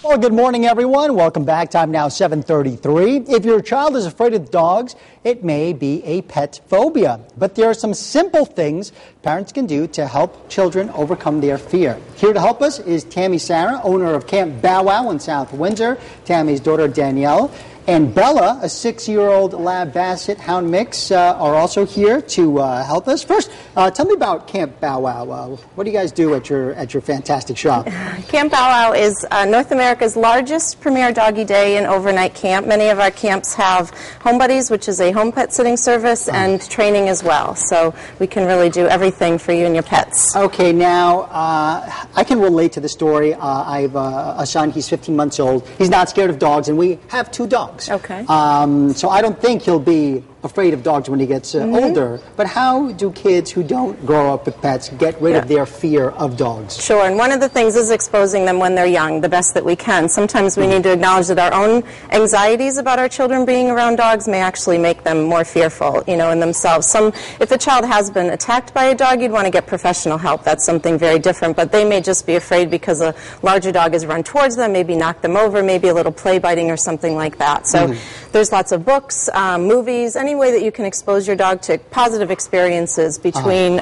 Well, good morning, everyone. Welcome back. Time now 7:33. If your child is afraid of dogs, it may be a pet phobia. But there are some simple things parents can do to help children overcome their fear. Here to help us is Tami Sarra, owner of Camp Bow Wow in South Windsor, Tami's daughter Danielle, and Bella, a 6-year-old Lab-Basset Hound mix, are also here to help us. First, tell me about Camp Bow Wow. What do you guys do at your fantastic shop? Camp Bow Wow is North America's largest premier doggy day and overnight camp. Many of our camps have Home Buddies, which is a home pet sitting service, and training as well. So we can really do everything for you and your pets. Okay, now I can relate to the story. I have a son. He's 15 months old. He's not scared of dogs, and we have 2 dogs. Okay. So I don't think he'll be afraid of dogs when he gets older. But how do kids who don't grow up with pets get rid of their fear of dogs? Sure, and one of the things is exposing them when they're young, the best that we can. Sometimes we need to acknowledge that our own anxieties about our children being around dogs may actually make them more fearful, in themselves. If a child has been attacked by a dog, you'd want to get professional help. That's something very different, but they may just be afraid because a larger dog has run towards them, maybe knocked them over, maybe a little play biting or something like that. So there's lots of books, movies, any way that you can expose your dog to positive experiences between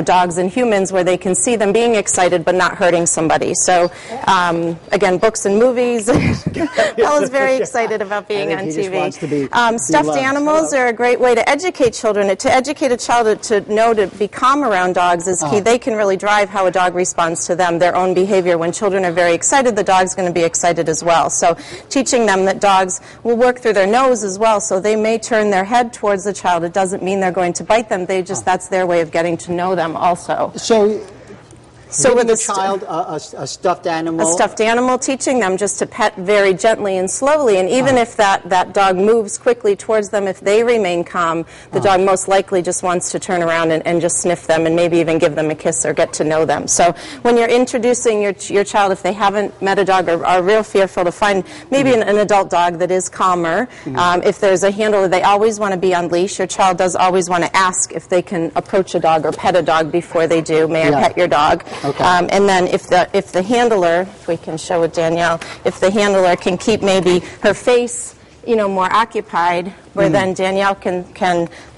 dogs and humans where they can see them being excited but not hurting somebody. So again, books and movies. Bella's very excited about being on TV. Stuffed animals are a great way to educate children. To educate a child to know to be calm around dogs is key. They can really drive how a dog responds to them, their own behavior. When children are very excited, the dog's going to be excited as well. So teaching them that dogs will work through their nose as well, so they may turn their head towards the child. It doesn't mean they're going to bite them. That's their way of getting to know them also. So with a child, a stuffed animal? A stuffed animal, teaching them just to pet very gently and slowly. And even if that dog moves quickly towards them, if they remain calm, the dog most likely just wants to turn around and just sniff them and maybe even give them a kiss or get to know them. So when you're introducing your child, if they haven't met a dog or are real fearful, to find maybe an adult dog that is calmer. If there's a handler, they always want to be on leash. Your child does always want to ask if they can approach a dog or pet a dog before they do. May I pet your dog? Okay. And then if the handler, if we can show it, Danielle, if the handler can keep maybe her face, more occupied, where then Danielle can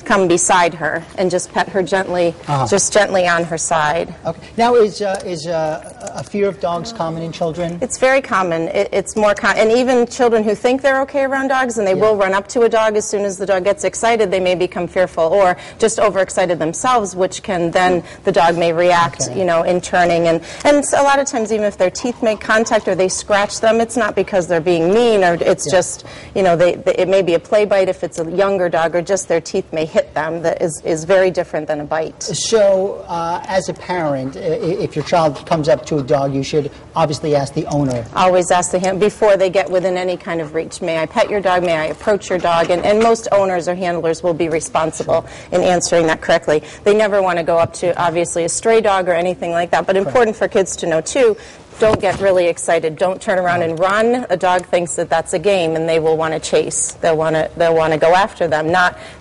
come beside her and just pet her gently, just gently on her side. Okay. Now, is a fear of dogs common in children? It's very common. It's more common, and even children who think they're okay around dogs, and they will run up to a dog as soon as the dog gets excited, they may become fearful or just overexcited themselves, which can then the dog may react, in turning, and a lot of times even if their teeth make contact or they scratch them, it's not because they're being mean, or it's just it may be a play bite if it's a younger dog, or just their teeth may hit them. That is very different than a bite. So, as a parent, if your child comes up to a dog, you should obviously ask the owner. Always ask the handler before they get within any kind of reach. May I pet your dog? May I approach your dog? And most owners or handlers will be responsible in answering that correctly. They never want to go up to, obviously, a stray dog or anything like that. But important for kids to know, too, don't get really excited. Don't turn around and run. A dog thinks that that's a game, and they will want to chase. They'll want to go after them.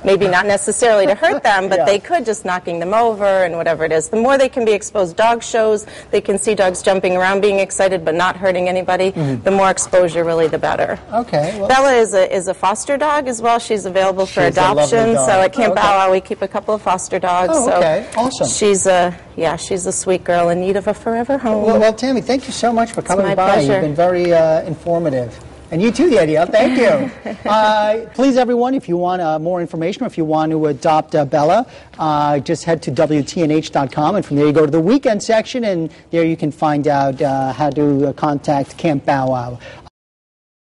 Maybe not necessarily to hurt them, but they could, just knocking them over and whatever it is. The more they can be exposed, dog shows, they can see dogs jumping around, being excited, but not hurting anybody. The more exposure, really, the better. Okay. Well, Bella is a foster dog as well. She's available for adoption. So at Camp Bow Wow, we keep a couple of foster dogs. Oh, okay. Awesome. She's a sweet girl in need of a forever home. Well, Tami, thank you so much for coming by. Pleasure. You've been very informative. And you too, Danielle. Thank you. Please, everyone, if you want more information or if you want to adopt Bella, just head to WTNH.com, and from there you go to the weekend section, and there you can find out how to contact Camp Bow Wow.